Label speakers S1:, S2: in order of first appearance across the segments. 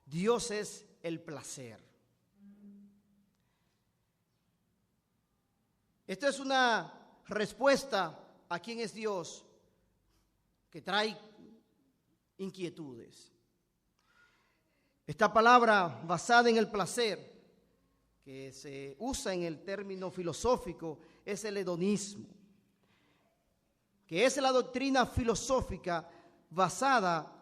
S1: Dios es el placer. Esta es una respuesta a quién es Dios que trae inquietudes. Esta palabra basada en el placer, que se usa en el término filosófico, es el hedonismo, que es la doctrina filosófica basada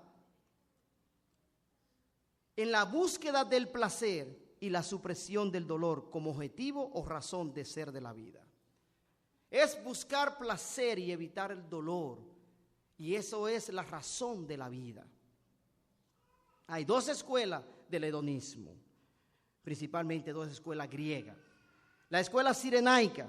S1: en la búsqueda del placer y la supresión del dolor como objetivo o razón de ser de la vida. Es buscar placer y evitar el dolor, y eso es la razón de la vida. Hay dos escuelas del hedonismo, principalmente dos escuelas griegas. La escuela cirenaica,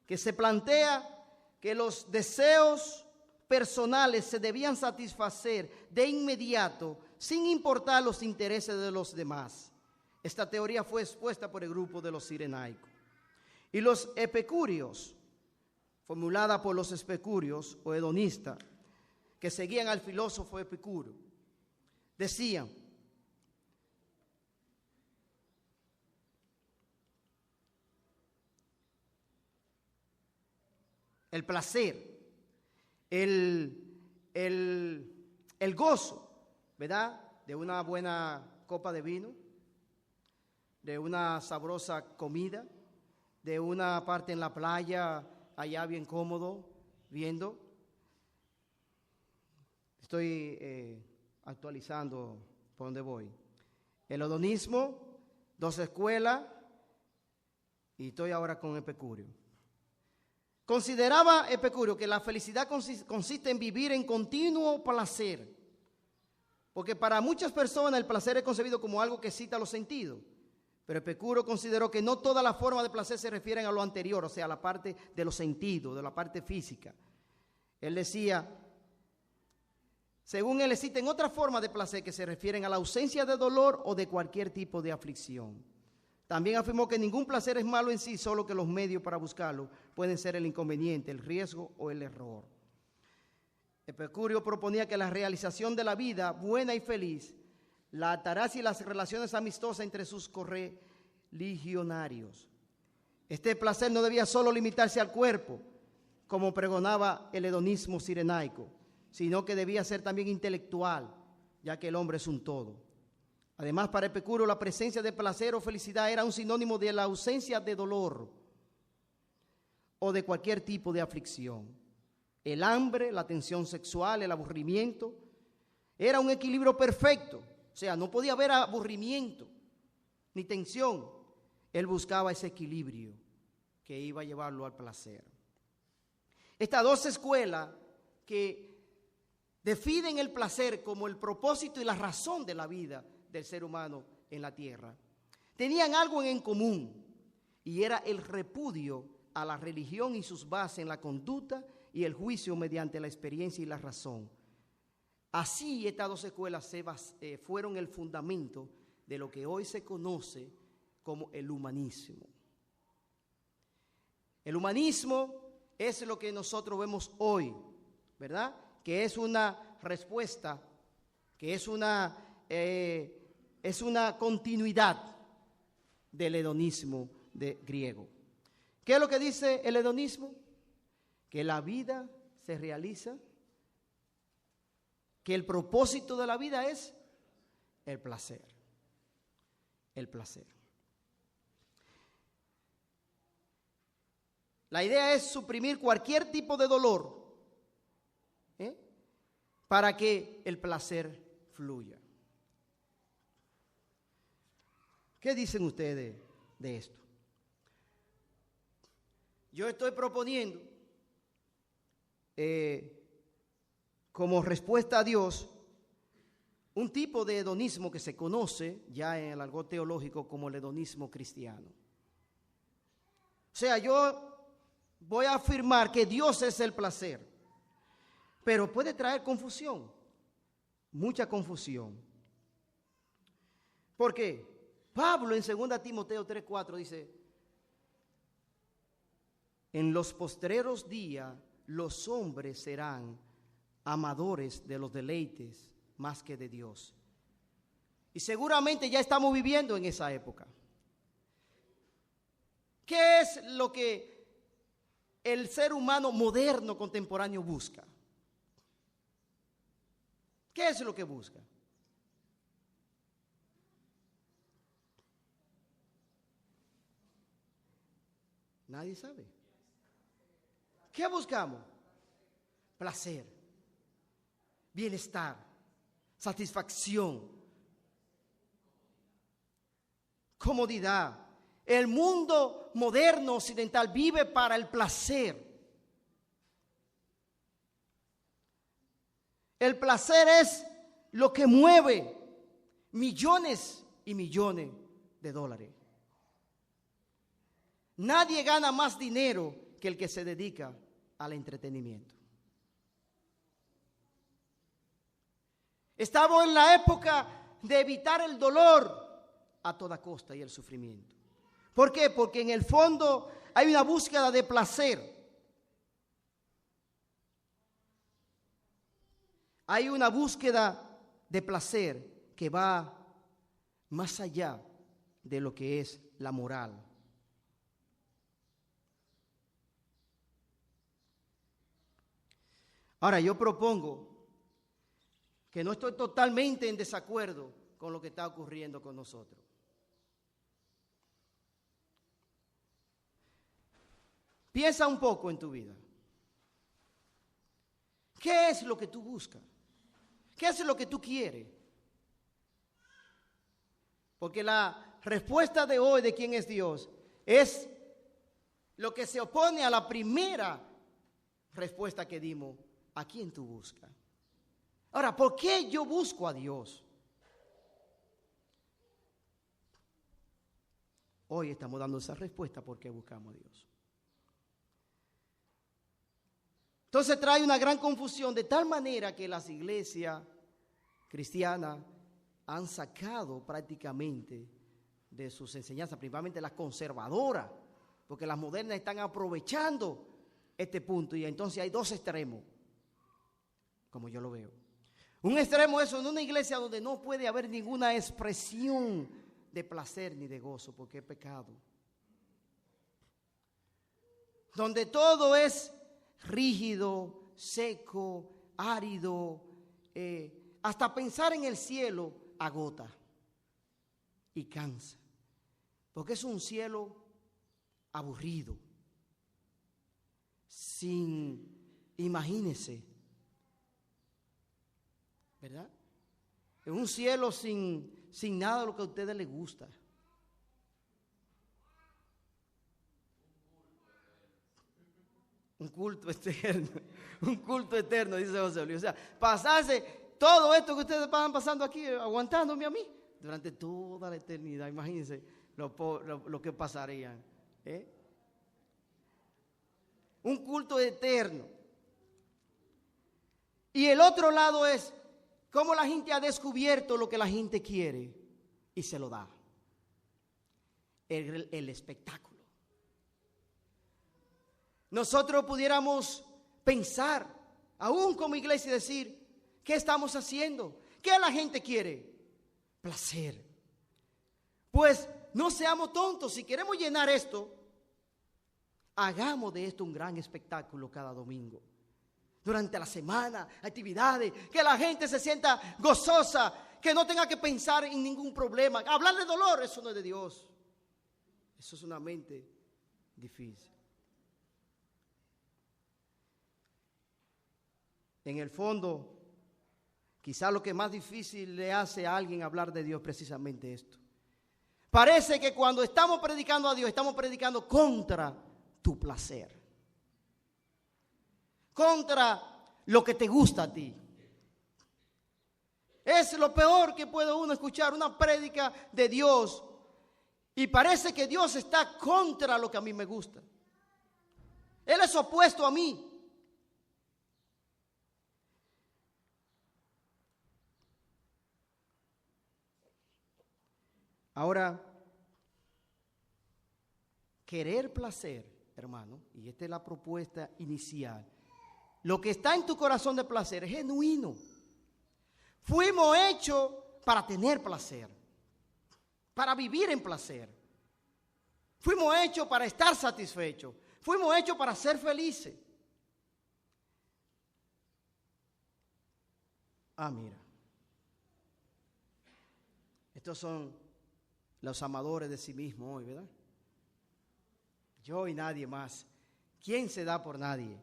S1: que se plantea que los deseos personales se debían satisfacer de inmediato sin importar los intereses de los demás. Esta teoría fue expuesta por el grupo de los cirenaicos. Y los epicúreos, formulada por los epicúreos o hedonistas, que seguían al filósofo Epicuro, decían: el placer, el gozo, ¿verdad?, de una buena copa de vino, de una sabrosa comida, de una parte en la playa, allá bien cómodo, viendo. Estoy actualizando por donde voy. El hedonismo, dos escuelas, y estoy ahora con Epicurio. Consideraba Epicurio que la felicidad consiste en vivir en continuo placer, porque para muchas personas el placer es concebido como algo que excita los sentidos, pero Epicurio consideró que no todas las formas de placer se refieren a lo anterior, o sea, a la parte de los sentidos, de la parte física. Él decía, según él, existen otras formas de placer que se refieren a la ausencia de dolor o de cualquier tipo de aflicción. También afirmó que ningún placer es malo en sí, solo que los medios para buscarlo pueden ser el inconveniente, el riesgo o el error. Epicurio proponía que la realización de la vida buena y feliz la ataraxia y las relaciones amistosas entre sus correligionarios. Este placer no debía solo limitarse al cuerpo, como pregonaba el hedonismo cirenaico, sino que debía ser también intelectual, ya que el hombre es un todo. Además, para Epicurio, la presencia de placer o felicidad era un sinónimo de la ausencia de dolor o de cualquier tipo de aflicción. El hambre, la tensión sexual, el aburrimiento, era un equilibrio perfecto. O sea, no podía haber aburrimiento ni tensión. Él buscaba ese equilibrio que iba a llevarlo al placer. Estas dos escuelas que definen el placer como el propósito y la razón de la vida del ser humano en la tierra, tenían algo en común, y era el repudio a la religión y sus bases en la conducta y el juicio mediante la experiencia y la razón. Así, estas dos escuelas fueron el fundamento de lo que hoy se conoce como el humanismo. El humanismo es lo que nosotros vemos hoy, ¿verdad?, que es una respuesta, que es una continuidad del hedonismo griego. ¿Qué es lo que dice el hedonismo? Que la vida se realiza, que el propósito de la vida es el placer. El placer. La idea es suprimir cualquier tipo de dolor, para que el placer fluya. ¿Qué dicen ustedes de esto? Yo estoy proponiendo, como respuesta a Dios, un tipo de hedonismo que se conoce ya en el argot teológico como el hedonismo cristiano. O sea, yo voy a afirmar que Dios es el placer, pero puede traer confusión, mucha confusión. ¿Por qué? Pablo en 2 Timoteo 3:4 dice: en los postreros días los hombres serán amadores de los deleites más que de Dios, Y seguramente ya estamos viviendo en esa época. ¿Qué es lo que el ser humano moderno contemporáneo busca? ¿Qué es lo que busca? Nadie sabe. ¿Qué buscamos? Placer, bienestar, satisfacción, comodidad. El mundo moderno occidental vive para el placer. El placer es lo que mueve millones y millones de dólares. Nadie gana más dinero que el que se dedica al entretenimiento. Estamos en la época de evitar el dolor a toda costa y el sufrimiento. ¿Por qué? Porque en el fondo hay una búsqueda de placer. Hay una búsqueda de placer que va más allá de lo que es la moral. Ahora, yo propongo que no estoy totalmente en desacuerdo con lo que está ocurriendo con nosotros. Piensa un poco en tu vida. ¿Qué es lo que tú buscas? ¿Qué es lo que tú quieres? Porque la respuesta de hoy de quién es Dios es lo que se opone a la primera respuesta que dimos. ¿A quién tú buscas? Ahora, ¿por qué yo busco a Dios? Hoy estamos dando esa respuesta porque buscamos a Dios. Entonces trae una gran confusión de tal manera que las iglesias cristianas han sacado prácticamente de sus enseñanzas, principalmente las conservadoras, porque las modernas están aprovechando este punto y entonces hay dos extremos, como yo lo veo. Un extremo es en una iglesia donde no puede haber ninguna expresión de placer ni de gozo, porque es pecado. Donde todo es rígido, seco, árido, hasta pensar en el cielo agota y cansa, porque es un cielo aburrido, imagínese, ¿verdad? Es un cielo sin nada de lo que a ustedes les gusta. Un culto eterno, dice José Luis. O sea, pasarse todo esto que ustedes van pasando aquí, aguantándome a mí, durante toda la eternidad. Imagínense lo que pasarían. Un culto eterno. Y el otro lado es cómo la gente ha descubierto lo que la gente quiere y se lo da. El espectáculo. Nosotros pudiéramos pensar, aún como iglesia, decir, ¿qué estamos haciendo? ¿Qué la gente quiere? Placer. Pues no seamos tontos, si queremos llenar esto, hagamos de esto un gran espectáculo cada domingo. Durante la semana, actividades, que la gente se sienta gozosa, que no tenga que pensar en ningún problema. Hablar de dolor, eso no es de Dios. Eso es una mente difícil. En el fondo, quizá lo que más difícil le hace a alguien hablar de Dios es precisamente esto. Parece que cuando estamos predicando a Dios, estamos predicando contra tu placer, contra lo que te gusta a ti. Es lo peor que puede uno escuchar, una prédica de Dios, y parece que Dios está contra lo que a mí me gusta. Él es opuesto a mí. Ahora, querer placer, hermano, y esta es la propuesta inicial, lo que está en tu corazón de placer es genuino. Fuimos hechos para tener placer, para vivir en placer. Fuimos hechos para estar satisfechos. Fuimos hechos para ser felices. Mira. Estos son los amadores de sí mismos hoy, ¿verdad? Yo y nadie más. ¿Quién se da por nadie?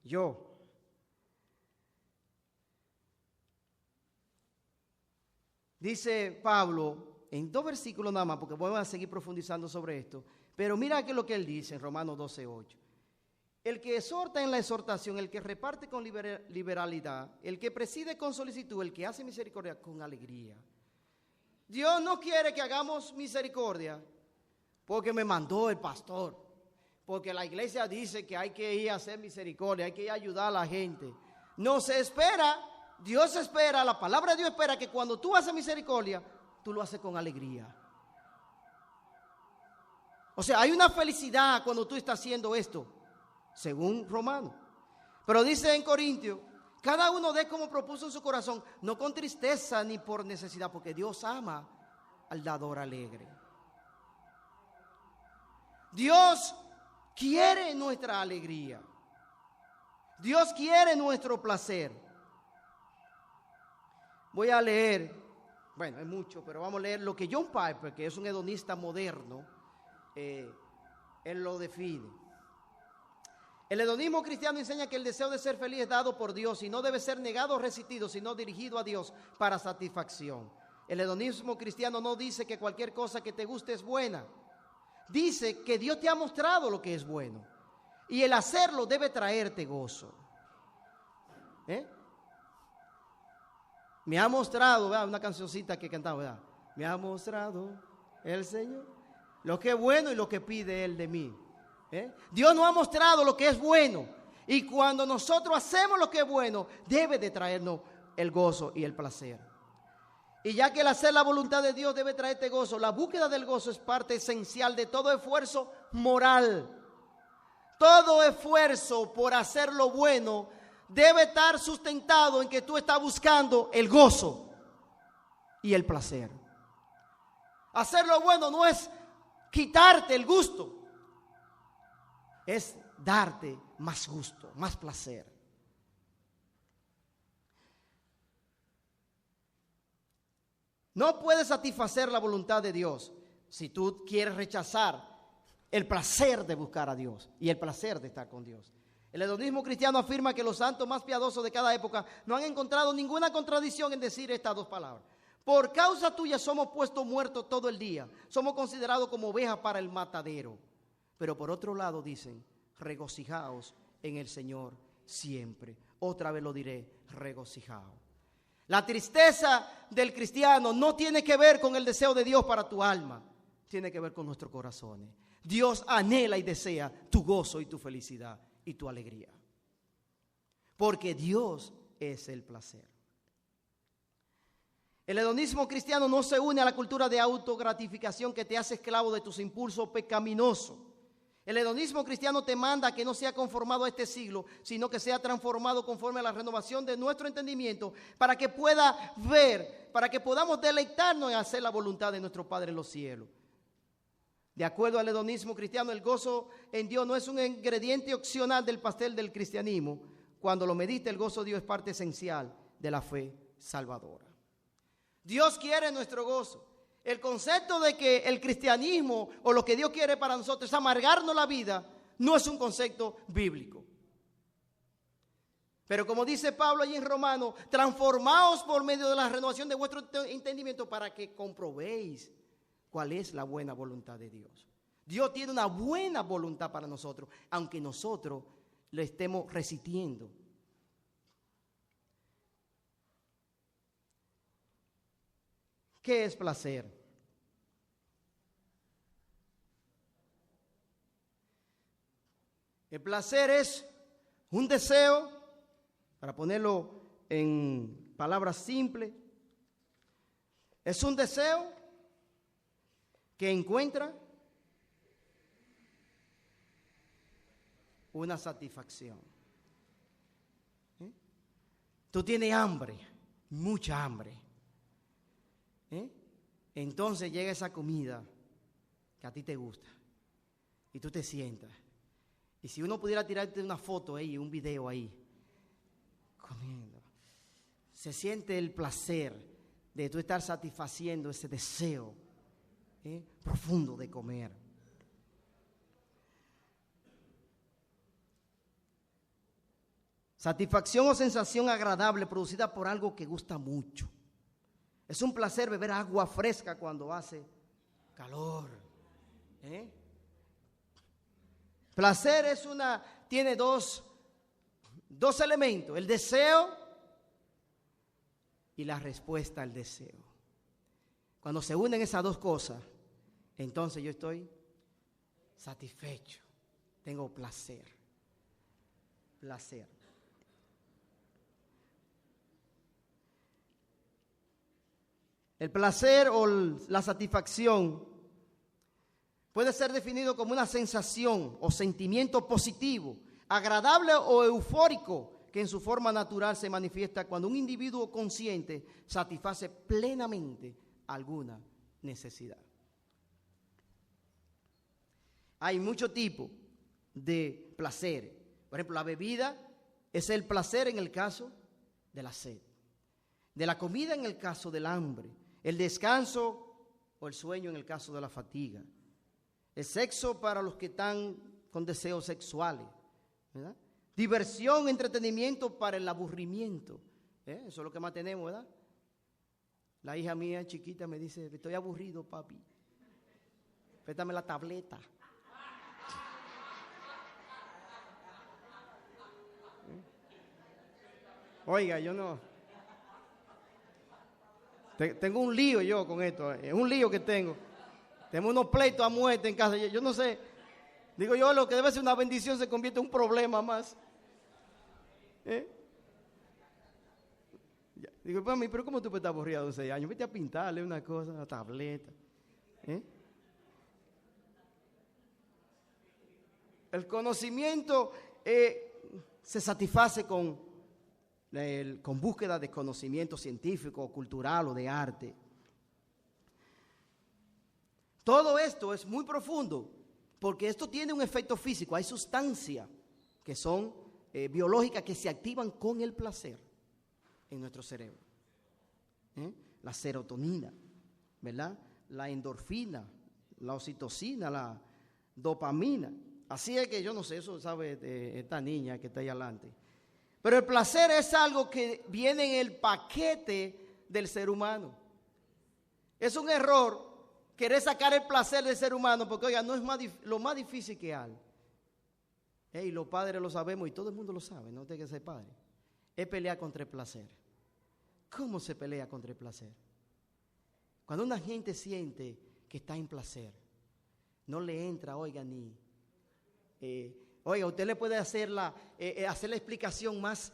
S1: Yo. Dice Pablo, en 2 versículos nada más, porque vamos a seguir profundizando sobre esto, pero mira que lo que él dice en Romanos 12:8. El que exhorta en la exhortación, el que reparte con liberalidad, el que preside con solicitud, el que hace misericordia con alegría. Dios no quiere que hagamos misericordia porque me mandó el pastor, porque la iglesia dice que hay que ir a hacer misericordia, hay que ir a ayudar a la gente. No se espera, Dios espera, la palabra de Dios espera que cuando tú haces misericordia, tú lo haces con alegría. O sea, hay una felicidad cuando tú estás haciendo esto, según Romanos. Pero dice en Corintios, cada uno dé como propuso en su corazón, no con tristeza ni por necesidad, porque Dios ama al dador alegre. Dios quiere nuestra alegría. Dios quiere nuestro placer. Voy a leer, bueno, es mucho, pero vamos a leer lo que John Piper, que es un hedonista moderno, él lo define. El hedonismo cristiano enseña que el deseo de ser feliz es dado por Dios y no debe ser negado o resistido, sino dirigido a Dios para satisfacción. El hedonismo cristiano no dice que cualquier cosa que te guste es buena. Dice que Dios te ha mostrado lo que es bueno y el hacerlo debe traerte gozo. Me ha mostrado, ¿verdad? Una cancioncita que cantaba, ¿verdad? Me ha mostrado el Señor lo que es bueno y lo que pide Él de mí. Dios nos ha mostrado lo que es bueno y cuando nosotros hacemos lo que es bueno, debe de traernos el gozo y el placer. Y ya que el hacer la voluntad de Dios debe traerte gozo, la búsqueda del gozo es parte esencial de todo esfuerzo moral. Todo esfuerzo por hacer lo bueno debe estar sustentado en que tú estás buscando el gozo y el placer. Hacer lo bueno no es quitarte el gusto, es darte más gusto, más placer. No puedes satisfacer la voluntad de Dios si tú quieres rechazar el placer de buscar a Dios y el placer de estar con Dios. El hedonismo cristiano afirma que los santos más piadosos de cada época no han encontrado ninguna contradicción en decir estas dos palabras. Por causa tuya somos puestos muertos todo el día. Somos considerados como ovejas para el matadero. Pero por otro lado dicen, regocijaos en el Señor siempre. Otra vez lo diré, regocijaos. La tristeza del cristiano no tiene que ver con el deseo de Dios para tu alma. Tiene que ver con nuestros corazones. Dios anhela y desea tu gozo y tu felicidad y tu alegría. Porque Dios es el placer. El hedonismo cristiano no se une a la cultura de autogratificación que te hace esclavo de tus impulsos pecaminosos. El hedonismo cristiano te manda a que no sea conformado a este siglo, sino que sea transformado conforme a la renovación de nuestro entendimiento para que pueda ver, para que podamos deleitarnos en hacer la voluntad de nuestro Padre en los cielos. De acuerdo al hedonismo cristiano, el gozo en Dios no es un ingrediente opcional del pastel del cristianismo. Cuando lo medita, el gozo de Dios es parte esencial de la fe salvadora. Dios quiere nuestro gozo. El concepto de que el cristianismo o lo que Dios quiere para nosotros es amargarnos la vida, no es un concepto bíblico. Pero como dice Pablo allí en Romanos, transformaos por medio de la renovación de vuestro entendimiento para que comprobéis cuál es la buena voluntad de Dios. Dios tiene una buena voluntad para nosotros, aunque nosotros le estemos resistiendo. ¿Qué es placer? El placer es un deseo, para ponerlo en palabras simples, es un deseo que encuentra una satisfacción. Tú tienes hambre, mucha hambre. ¿eh? Entonces llega esa comida que a ti te gusta y tú te sientas. Y si uno pudiera tirarte una foto ahí, un video ahí, comiendo, se siente el placer de tú estar satisfaciendo ese deseo profundo de comer. Satisfacción o sensación agradable producida por algo que gusta mucho. Es un placer beber agua fresca cuando hace calor. Placer tiene dos elementos, el deseo y la respuesta al deseo. Cuando se unen esas dos cosas, entonces yo estoy satisfecho, tengo placer. Placer. El placer o la satisfacción puede ser definido como una sensación o sentimiento positivo, agradable o eufórico, que en su forma natural se manifiesta cuando un individuo consciente satisface plenamente alguna necesidad. Hay muchos tipos de placer. Por ejemplo, la bebida es el placer en el caso de la sed, de la comida en el caso del hambre, el descanso o el sueño en el caso de la fatiga, el sexo para los que están con deseos sexuales, ¿verdad? Diversión, entretenimiento para el aburrimiento. Eso es lo que más tenemos, ¿verdad? La hija mía chiquita me dice, estoy aburrido, papi. Préstame la tableta. Oiga, yo no. Tengo un lío yo con esto. Es un lío que tengo. Tenemos unos pleitos a muerte en casa. Yo no sé. Digo yo, lo que debe ser una bendición se convierte en un problema más. Digo, para mí, pero ¿cómo tú puedes estar aburrido de 6 años? Vete a pintarle una cosa, una tableta. El conocimiento se satisface con búsqueda de conocimiento científico, cultural o de arte. Todo esto es muy profundo porque esto tiene un efecto físico. Hay sustancias que son biológicas que se activan con el placer en nuestro cerebro. La serotonina, ¿verdad? La endorfina, la oxitocina, la dopamina. Así es que yo no sé, eso sabe esta niña que está ahí adelante. Pero el placer es algo que viene en el paquete del ser humano. Es un error querer sacar el placer del ser humano porque, oiga, no es lo más difícil que hay. Y los padres lo sabemos y todo el mundo lo sabe, no tiene que ser padre. Es pelear contra el placer. ¿Cómo se pelea contra el placer? Cuando una gente siente que está en placer, no le entra, oiga, oiga, usted le puede hacer la explicación más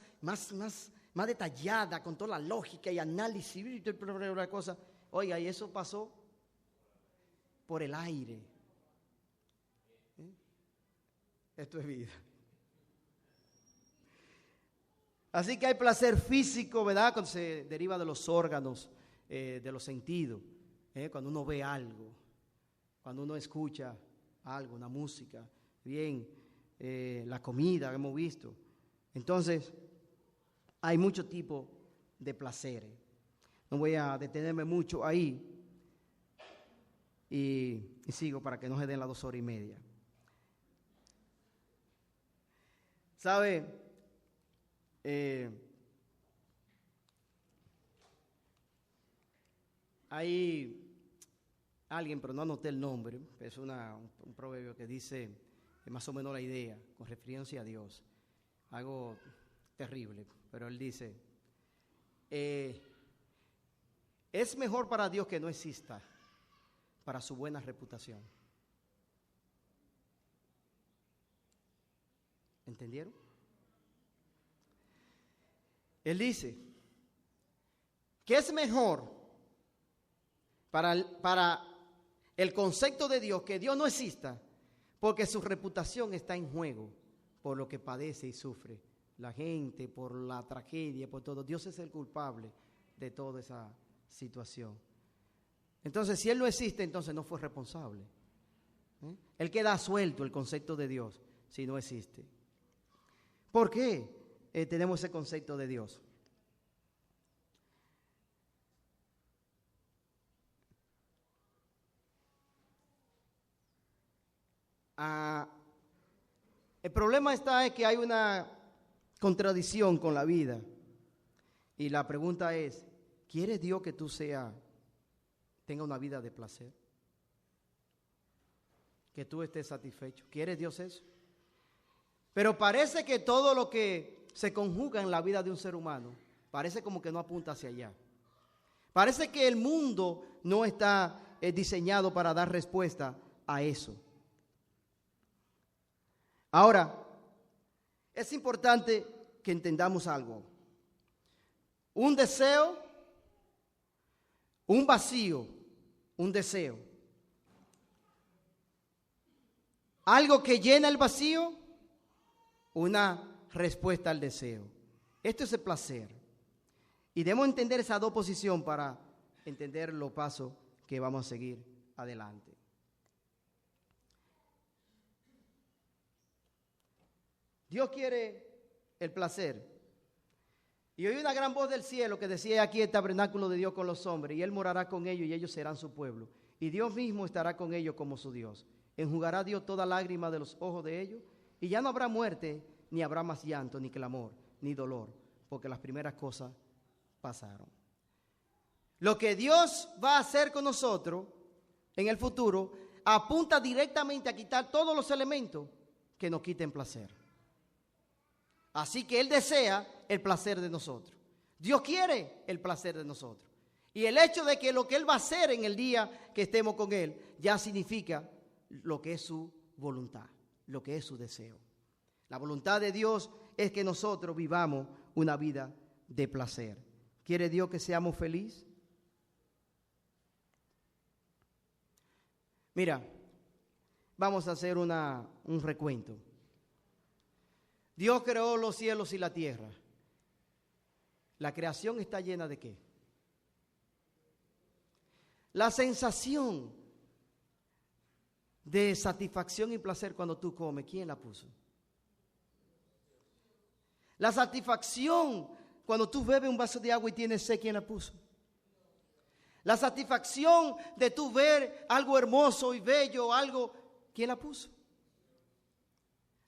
S1: detallada, con toda la lógica y análisis y la cosa. Oiga, y eso pasó por el aire. Esto es vida. Así que hay placer físico, ¿verdad? Cuando se deriva de los órganos, de los sentidos. Cuando uno ve algo, cuando uno escucha algo, una música, bien, la comida que hemos visto. Entonces, hay muchos tipos de placeres. No voy a detenerme mucho ahí y sigo para que no se den las 2 horas y media. ¿Sabe? Hay alguien, pero no anoté el nombre, es un proverbio que dice más o menos la idea, con referencia a Dios. Algo terrible, pero él dice, es mejor para Dios que no exista, para su buena reputación. ¿Entendieron? Él dice que es mejor para el concepto de Dios que Dios no exista, porque su reputación está en juego por lo que padece y sufre la gente, por la tragedia, por todo. Dios es el culpable de toda esa situación. Entonces, si Él no existe, entonces no fue responsable. Él queda suelto el concepto de Dios si no existe. ¿Por qué tenemos ese concepto de Dios? El problema está en que hay una contradicción con la vida. Y la pregunta es, ¿quiere Dios que tú tenga una vida de placer? Que tú estés satisfecho. ¿Quiere Dios eso? Pero parece que todo lo que se conjuga en la vida de un ser humano, parece como que no apunta hacia allá. Parece que el mundo no está diseñado para dar respuesta a eso. Ahora, es importante que entendamos algo. Un deseo, un vacío, un deseo. Algo que llena el vacío, una respuesta al deseo. Esto es el placer. Y debemos entender esa dos posiciones para entender los pasos que vamos a seguir adelante. Dios quiere el placer. Y oí una gran voz del cielo que decía: aquí el tabernáculo de Dios con los hombres, y Él morará con ellos, y ellos serán su pueblo. Y Dios mismo estará con ellos como su Dios. Enjugará Dios toda lágrima de los ojos de ellos, y ya no habrá muerte, ni habrá más llanto, ni clamor, ni dolor, porque las primeras cosas pasaron. Lo que Dios va a hacer con nosotros en el futuro apunta directamente a quitar todos los elementos que nos quiten placer. Así que Él desea el placer de nosotros. Dios quiere el placer de nosotros. Y el hecho de que lo que Él va a hacer en el día que estemos con Él ya significa lo que es su voluntad, lo que es su deseo. La voluntad de Dios es que nosotros vivamos una vida de placer. ¿Quiere Dios que seamos felices? Mira, vamos a hacer un recuento. Dios creó los cielos y la tierra. ¿La creación está llena de qué? La sensación de satisfacción y placer cuando tú comes, ¿quién la puso? La satisfacción cuando tú bebes un vaso de agua y tienes sed, ¿quién la puso? La satisfacción de tú ver algo hermoso y bello, algo, ¿quién la puso?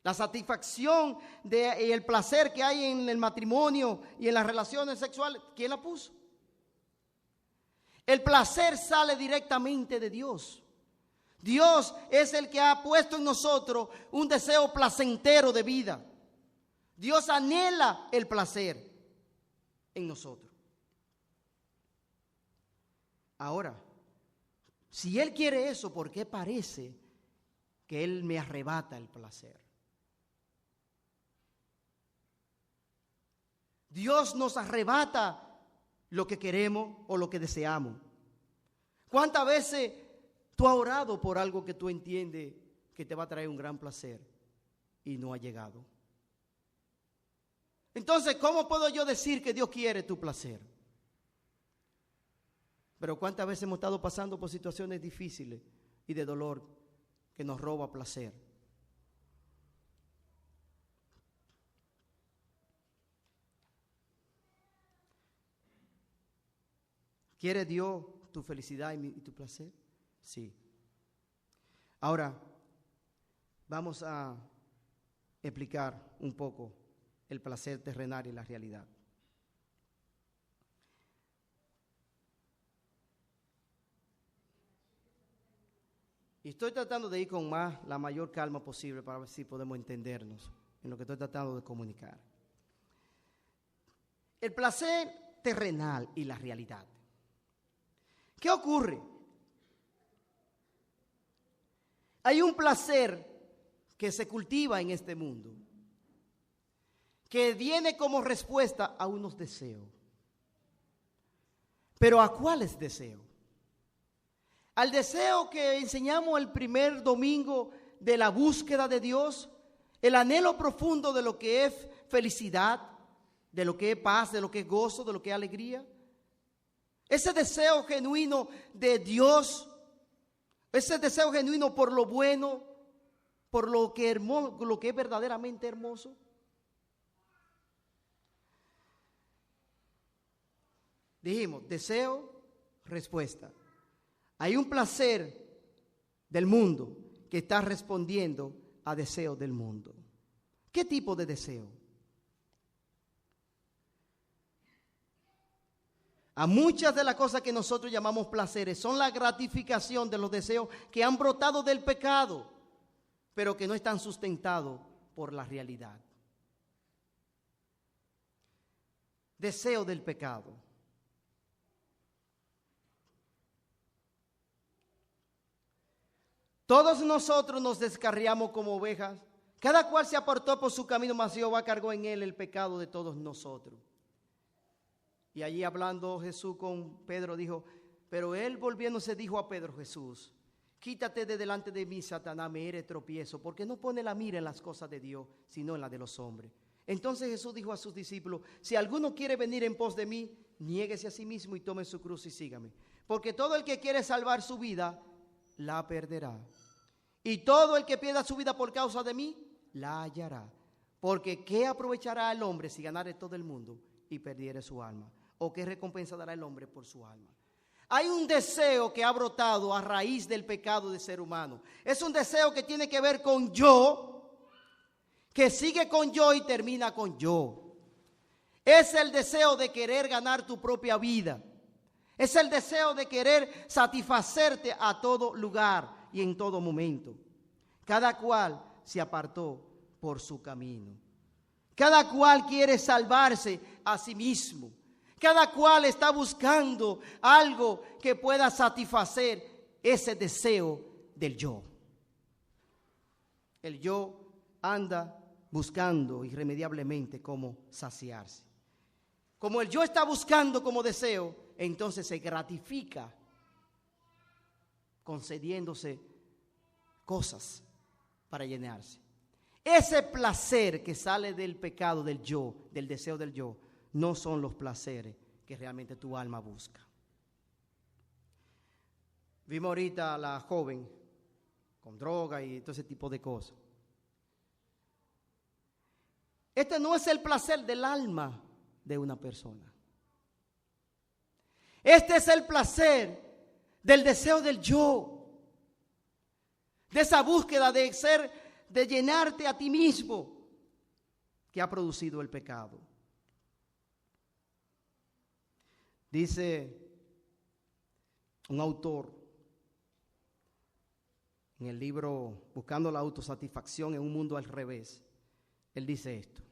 S1: La satisfacción y el placer que hay en el matrimonio y en las relaciones sexuales, ¿quién la puso? El placer sale directamente de Dios. Dios es el que ha puesto en nosotros un deseo placentero de vida. Dios anhela el placer en nosotros. Ahora, si Él quiere eso, ¿por qué parece que Él me arrebata el placer? Dios nos arrebata lo que queremos o lo que deseamos. ¿Cuántas veces tú has orado por algo que tú entiendes que te va a traer un gran placer y no ha llegado? Entonces, ¿cómo puedo yo decir que Dios quiere tu placer? Pero ¿cuántas veces hemos estado pasando por situaciones difíciles y de dolor que nos roba placer? ¿Quiere Dios tu felicidad y tu placer? Sí. Ahora, vamos a explicar un poco el placer terrenal y la realidad. Y estoy tratando de ir con la mayor calma posible para ver si podemos entendernos en lo que estoy tratando de comunicar. El placer terrenal y la realidad. ¿Qué ocurre? Hay un placer que se cultiva en este mundo, que viene como respuesta a unos deseos. ¿Pero a cuáles deseos? Al deseo que enseñamos el primer domingo de la búsqueda de Dios, el anhelo profundo de lo que es felicidad, de lo que es paz, de lo que es gozo, de lo que es alegría. ese deseo genuino de Dios, ese deseo genuino por lo bueno, por lo que es verdaderamente hermoso. Dijimos, deseo, respuesta. Hay un placer del mundo que está respondiendo a deseos del mundo. ¿Qué tipo de deseo? A muchas de las cosas que nosotros llamamos placeres son la gratificación de los deseos que han brotado del pecado, pero que no están sustentados por la realidad. Deseo del pecado. Todos nosotros nos descarriamos como ovejas, cada cual se apartó por su camino, mas Jehová cargó en él el pecado de todos nosotros. Y allí hablando Jesús con Pedro dijo, pero él volviéndose dijo a Pedro, Jesús, quítate de delante de mí, Satanás, me eres tropiezo, porque no pone la mira en las cosas de Dios, sino en las de los hombres. Entonces Jesús dijo a sus discípulos, si alguno quiere venir en pos de mí, niéguese a sí mismo y tome su cruz y sígame. Porque todo el que quiere salvar su vida, la perderá. Y todo el que pierda su vida por causa de mí, la hallará. Porque ¿qué aprovechará el hombre si ganare todo el mundo y perdiere su alma? ¿O qué recompensa dará el hombre por su alma? Hay un deseo que ha brotado a raíz del pecado del ser humano. Es un deseo que tiene que ver con yo, que sigue con yo y termina con yo. Es el deseo de querer ganar tu propia vida. Es el deseo de querer satisfacerte a todo lugar y en todo momento. Cada cual se apartó por su camino. Cada cual quiere salvarse a sí mismo. Cada cual está buscando algo que pueda satisfacer ese deseo del yo. El yo anda buscando irremediablemente cómo saciarse. Como el yo está buscando como deseo, entonces se gratifica concediéndose cosas para llenarse. Ese placer que sale del pecado del yo, del deseo del yo, no son los placeres que realmente tu alma busca. Vimos ahorita a la joven con droga y todo ese tipo de cosas. Este no es el placer del alma de una persona. Este es el placer del deseo del yo, de esa búsqueda de llenarte a ti mismo que ha producido el pecado. Dice un autor en el libro Buscando la autosatisfacción en un mundo al revés, él dice esto: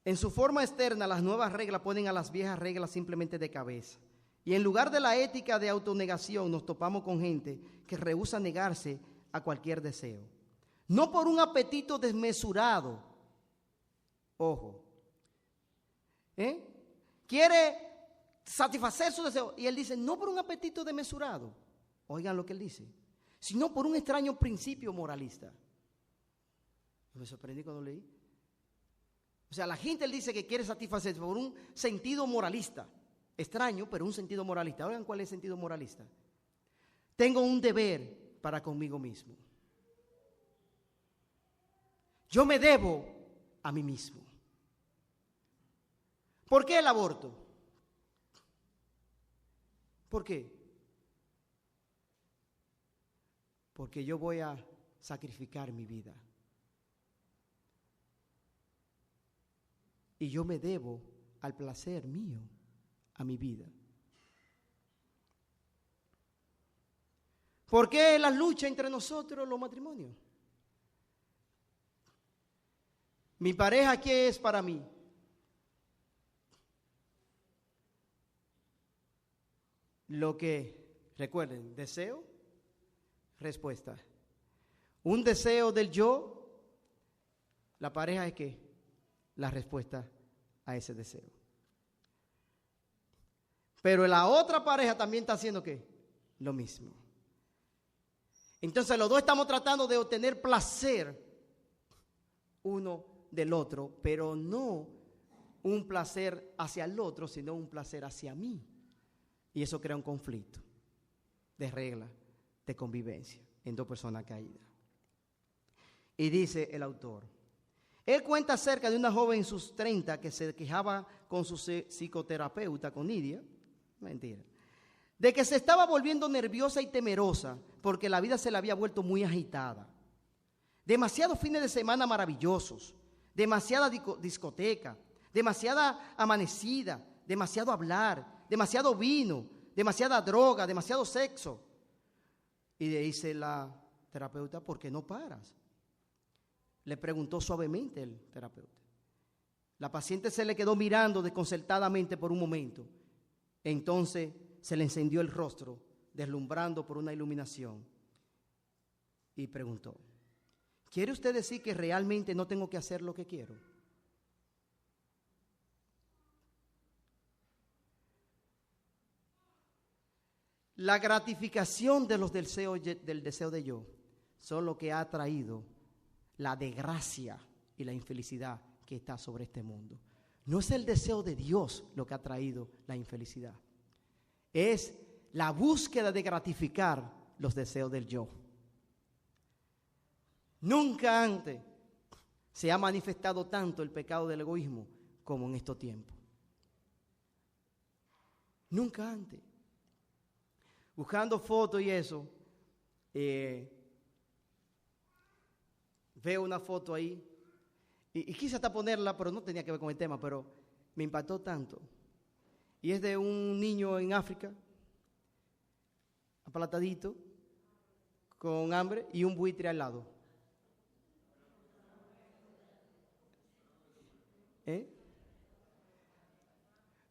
S1: en su forma externa, las nuevas reglas ponen a las viejas reglas simplemente de cabeza. Y en lugar de la ética de autonegación, nos topamos con gente que rehúsa negarse a cualquier deseo. No por un apetito desmesurado. Ojo. Quiere satisfacer su deseo. Y él dice, no por un apetito desmesurado. Oigan lo que él dice. Sino por un extraño principio moralista. Me sorprendí cuando leí. O sea, la gente él dice que quiere satisfacerse por un sentido moralista. Extraño, pero un sentido moralista. Oigan cuál es el sentido moralista. Tengo un deber para conmigo mismo. Yo me debo a mí mismo. ¿Por qué el aborto? ¿Por qué? Porque yo voy a sacrificar mi vida. Y yo me debo al placer mío, a mi vida. ¿Por qué la lucha entre nosotros, los matrimonios? Mi pareja, ¿qué es para mí? Lo que, recuerden, deseo, respuesta. Un deseo del yo, la pareja es ¿qué? La respuesta a ese deseo. Pero la otra pareja también está haciendo ¿qué? Lo mismo. Entonces los dos estamos tratando de obtener placer uno del otro, pero no un placer hacia el otro, sino un placer hacia mí. Y eso crea un conflicto de regla, de convivencia en dos personas caídas. Y dice el autor, él cuenta acerca de una joven en sus 30 que se quejaba con su psicoterapeuta, con Nidia, mentira, de que se estaba volviendo nerviosa y temerosa porque la vida se le había vuelto muy agitada. Demasiados fines de semana maravillosos, demasiada discoteca, demasiada amanecida, demasiado hablar, demasiado vino, demasiada droga, demasiado sexo. Y le dice la terapeuta, ¿por qué no paras? Le preguntó suavemente el terapeuta. La paciente se le quedó mirando desconcertadamente por un momento. Entonces se le encendió el rostro, deslumbrando por una iluminación. Y preguntó, ¿quiere usted decir que realmente no tengo que hacer lo que quiero? La gratificación de los deseos del deseo de yo son lo que ha traído la desgracia y la infelicidad que está sobre este mundo. No es el deseo de Dios lo que ha traído la infelicidad. Es la búsqueda de gratificar los deseos del yo. Nunca antes se ha manifestado tanto el pecado del egoísmo como en estos tiempos. Nunca antes. Buscando fotos y eso, veo una foto ahí y quise hasta ponerla, pero no tenía que ver con el tema, pero me impactó tanto. Y es de un niño en África, aplatadito, con hambre y un buitre al lado.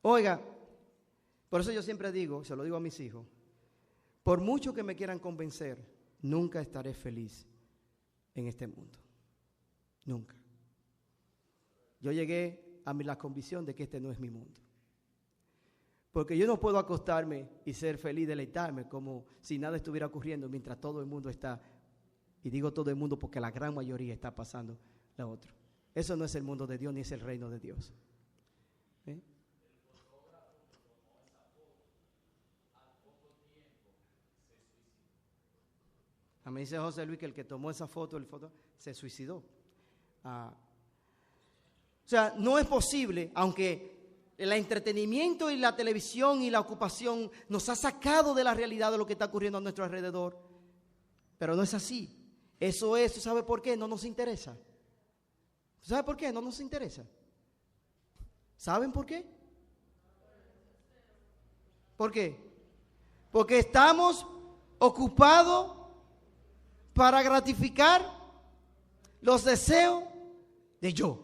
S1: Oiga, por eso yo siempre digo, se lo digo a mis hijos, por mucho que me quieran convencer, nunca estaré feliz en este mundo. Nunca. Yo llegué a la convicción de que este no es mi mundo. Porque yo no puedo acostarme y ser feliz, deleitarme como si nada estuviera ocurriendo mientras todo el mundo está, y digo todo el mundo porque la gran mayoría está pasando la otra. Eso no es el mundo de Dios ni es el reino de Dios. Me dice José Luis que el que tomó esa foto, se suicidó. O sea, no es posible, aunque el entretenimiento y la televisión y la ocupación nos ha sacado de la realidad de lo que está ocurriendo a nuestro alrededor, pero no es así. Eso es, ¿sabe por qué? No nos interesa. ¿Sabe por qué? No nos interesa. ¿Saben por qué? ¿Por qué? Porque estamos ocupados para gratificar los deseos de yo.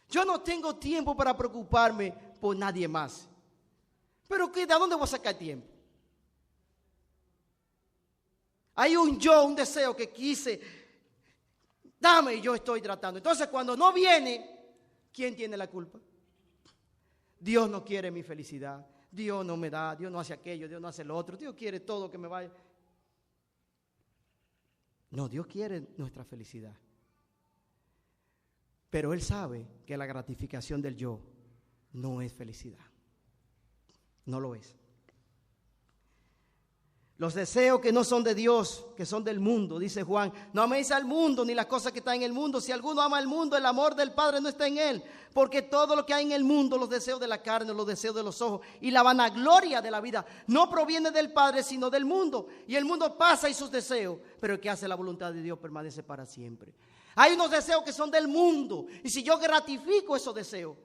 S1: Yo no tengo tiempo para preocuparme por nadie más. ¿Pero qué? ¿De dónde voy a sacar tiempo? Hay un yo, un deseo que quise, dame y yo estoy tratando. Entonces cuando no viene, ¿quién tiene la culpa? Dios no quiere mi felicidad. Dios no me da, Dios no hace aquello, Dios no hace lo otro. Dios quiere todo que me vaya. No, Dios quiere nuestra felicidad. Pero Él sabe que la gratificación del yo no es felicidad. No lo es. Los deseos que no son de Dios, que son del mundo, dice Juan, no améis al mundo ni las cosas que están en el mundo. Si alguno ama al mundo, el amor del Padre no está en él. Porque todo lo que hay en el mundo, los deseos de la carne, los deseos de los ojos y la vanagloria de la vida, no proviene del Padre, sino del mundo. Y el mundo pasa y sus deseos, pero el que hace la voluntad de Dios permanece para siempre. Hay unos deseos que son del mundo, y si yo gratifico esos deseos,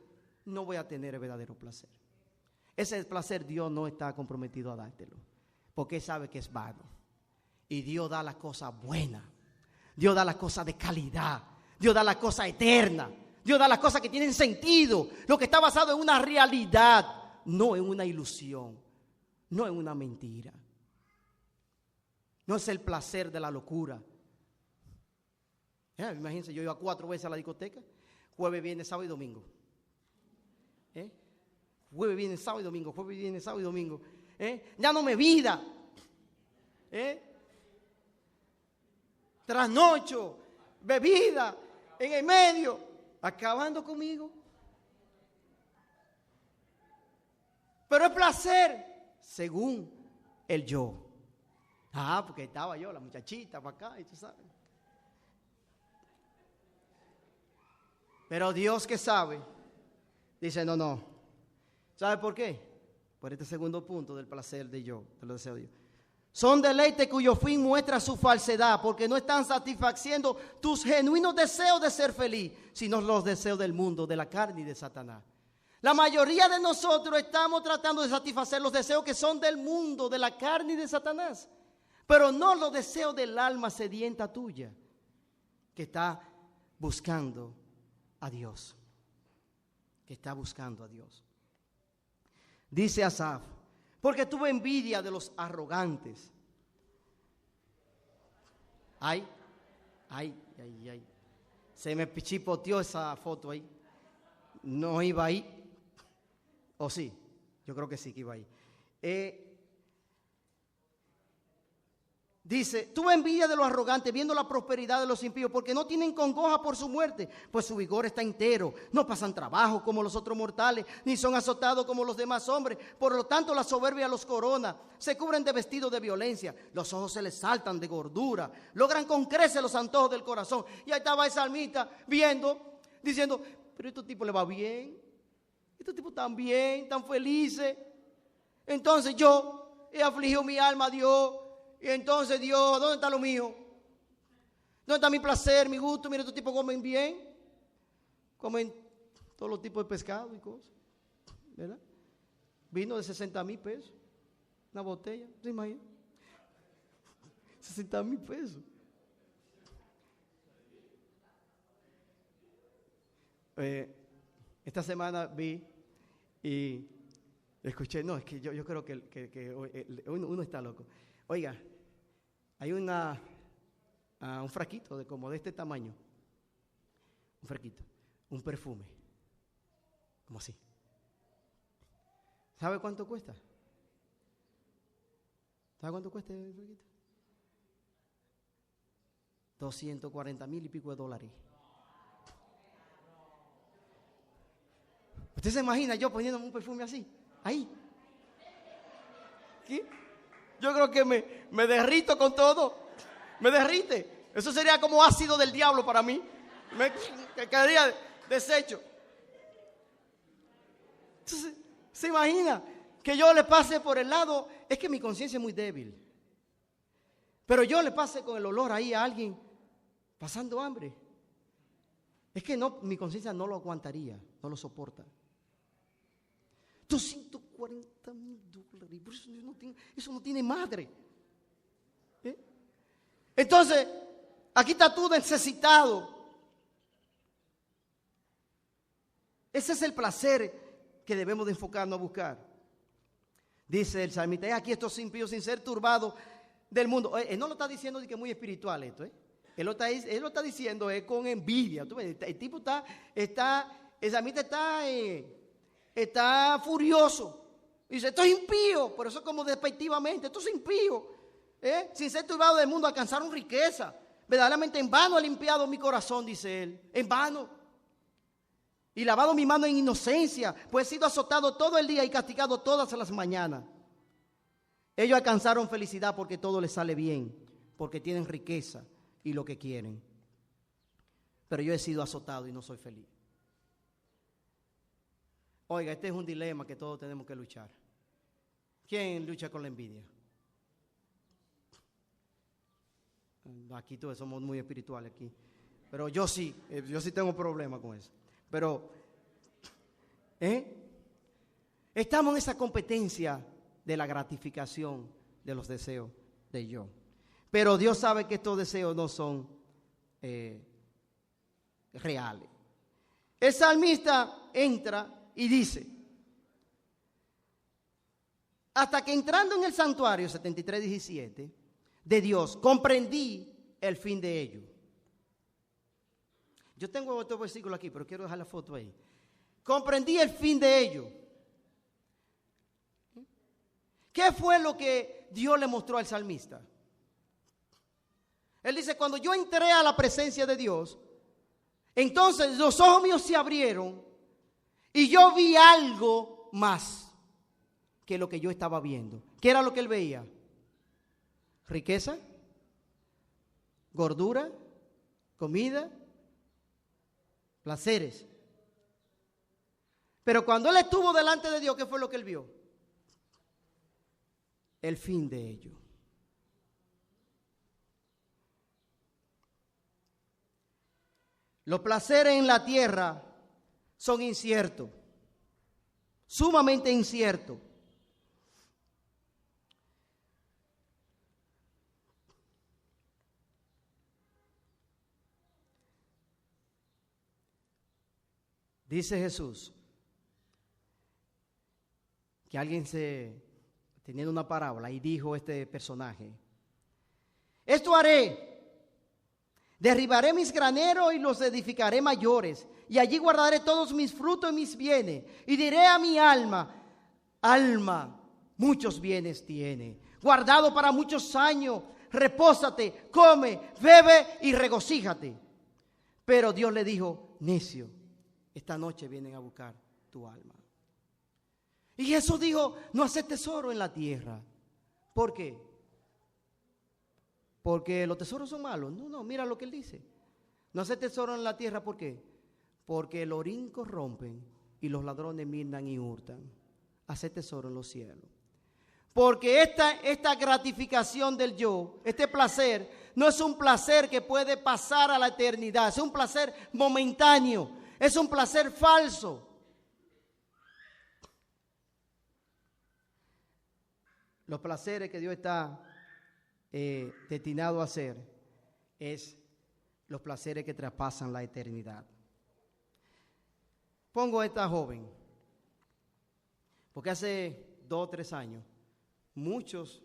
S1: no voy a tener el verdadero placer. Ese placer Dios no está comprometido a dártelo, porque Él sabe que es vano. Y Dios da las cosas buenas, Dios da las cosas de calidad, Dios da las cosas eternas, Dios da las cosas que tienen sentido, lo que está basado en una realidad, no en una ilusión, no en una mentira. No es el placer de la locura. Imagínense, yo iba 4 veces a la discoteca, jueves, viernes, sábado y domingo. Jueves, viernes, sábado y domingo, jueves, viernes, sábado y domingo. Ya no me vida. Trasnocho, bebida, en el medio, acabando conmigo. Pero es placer según el yo. Porque estaba yo, la muchachita para acá, y tú sabes. Pero Dios, que sabe, dice no. ¿Sabe por qué? Por este segundo punto del placer de yo, de los deseos de Dios. Son deleites cuyo fin muestra su falsedad, porque no están satisfaciendo tus genuinos deseos de ser feliz, sino los deseos del mundo, de la carne y de Satanás. La mayoría de nosotros estamos tratando de satisfacer los deseos que son del mundo, de la carne y de Satanás, pero no los deseos del alma sedienta tuya, que está buscando a Dios, que está buscando a Dios. Dice Asaf, porque tuve envidia de los arrogantes. Ay. Se me chipoteó esa foto ahí. No iba ahí. ¿O sí? Yo creo que sí que iba ahí. Dice, tuve envidia de los arrogantes, viendo la prosperidad de los impíos, porque no tienen congoja por su muerte, pues su vigor está entero. No pasan trabajo como los otros mortales, ni son azotados como los demás hombres. Por lo tanto, la soberbia los corona, se cubren de vestidos de violencia, los ojos se les saltan de gordura, logran con creces los antojos del corazón. Y ahí estaba el salmista viendo, diciendo, pero a estos tipos les va bien, estos tipos están bien, están felices. Entonces yo he afligido mi alma a Dios. Y entonces Dios, ¿dónde está lo mío? ¿Dónde está mi placer, mi gusto? Mira, estos tipos comen bien. Comen todos los tipos de pescado y cosas. ¿Verdad? Vino de 60,000 pesos. Una botella, ¿se imagina? 60,000 pesos. Esta semana vi y escuché, no, es que yo creo que uno está loco. Oiga, hay un frasquito como de este tamaño, un frasquito, un perfume, como así. ¿Sabe cuánto cuesta? ¿Sabe cuánto cuesta el frasquito? 240,000 y pico de dólares. ¿Usted se imagina yo poniéndome un perfume así? Ahí. ¿Qué? Yo creo que me derrito con todo. Me derrite. Eso sería como ácido del diablo para mí. Me quedaría deshecho. Entonces, ¿se imagina que yo le pase por el lado? Es que mi conciencia es muy débil. Pero yo le pase con el olor ahí a alguien pasando hambre. Es que no, mi conciencia no lo aguantaría, no lo soporta. 240,000 dólares. Por eso no tiene madre. Entonces, aquí está tú necesitado. Ese es el placer que debemos de enfocarnos a buscar. Dice el salmista, aquí estos impíos sin ser turbados del mundo. Él no lo está diciendo de que es muy espiritual esto. Él lo está diciendo con envidia. ¿Tú ves? El tipo el salmista está furioso. Dice, esto es impío, por eso como despectivamente, esto es impío. Sin ser turbado del mundo alcanzaron riqueza. Verdaderamente en vano he limpiado mi corazón, dice él. En vano. Y lavado mi mano en inocencia, pues he sido azotado todo el día y castigado todas las mañanas. Ellos alcanzaron felicidad porque todo les sale bien, porque tienen riqueza y lo que quieren. Pero yo he sido azotado y no soy feliz. Oiga, este es un dilema que todos tenemos que luchar. ¿Quién lucha con la envidia? Aquí todos somos muy espirituales aquí. Pero yo sí tengo problemas con eso. Pero, estamos en esa competencia de la gratificación de los deseos de yo. Pero Dios sabe que estos deseos no son reales. El salmista entra y dice, hasta que entrando en el santuario 73:17 de Dios, comprendí el fin de ello. Yo tengo otro versículo aquí, pero quiero dejar la foto ahí. Comprendí el fin de ello. ¿Qué fue lo que Dios le mostró al salmista? Él dice, cuando yo entré a la presencia de Dios, Entonces los ojos míos se abrieron y yo vi algo más que lo que yo estaba viendo. ¿Qué era lo que él veía? Riqueza, gordura, comida, placeres. Pero cuando él estuvo delante de Dios, ¿qué fue lo que él vio? El fin de ello. Los placeres en la tierra son inciertos, sumamente inciertos. Dice Jesús que alguien teniendo una parábola y dijo este personaje: esto haré, derribaré mis graneros y los edificaré mayores, y allí guardaré todos mis frutos y mis bienes, y diré a mi alma: alma, muchos bienes tiene, guardado para muchos años, repósate, come, bebe y regocíjate. Pero Dios le dijo: necio, esta noche vienen a buscar tu alma. Y Jesús dijo: no haces tesoro en la tierra. ¿Por qué? Porque los tesoros son malos. No, mira lo que él dice. No haces tesoro en la tierra, ¿por qué? Porque el orín corrompen y los ladrones minan y hurtan. Hacer tesoro en los cielos. Porque esta gratificación del yo, este placer, no es un placer que puede pasar a la eternidad. Es un placer momentáneo. Es un placer falso. Los placeres que Dios está destinado a hacer es los placeres que traspasan la eternidad. Pongo a esta joven, porque hace 2 o 3 años, muchos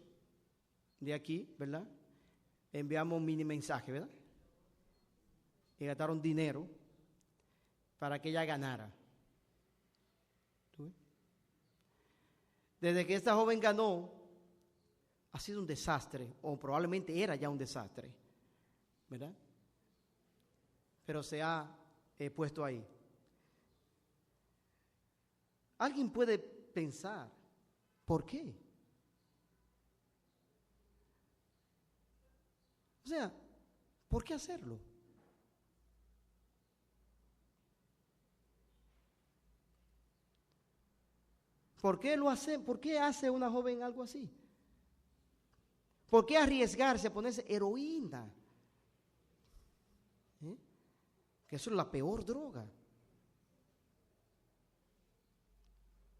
S1: de aquí, ¿verdad?, enviamos un mini mensaje, ¿verdad?, y gastaron dinero para que ella ganara. Desde que esta joven ganó, ha sido un desastre, o probablemente era ya un desastre, ¿verdad? Pero se ha puesto ahí. Alguien puede pensar, ¿por qué? O sea, ¿por qué hacerlo? ¿Por qué lo hace? ¿Por qué hace una joven algo así? ¿Por qué arriesgarse a ponerse heroína? Que eso es la peor droga.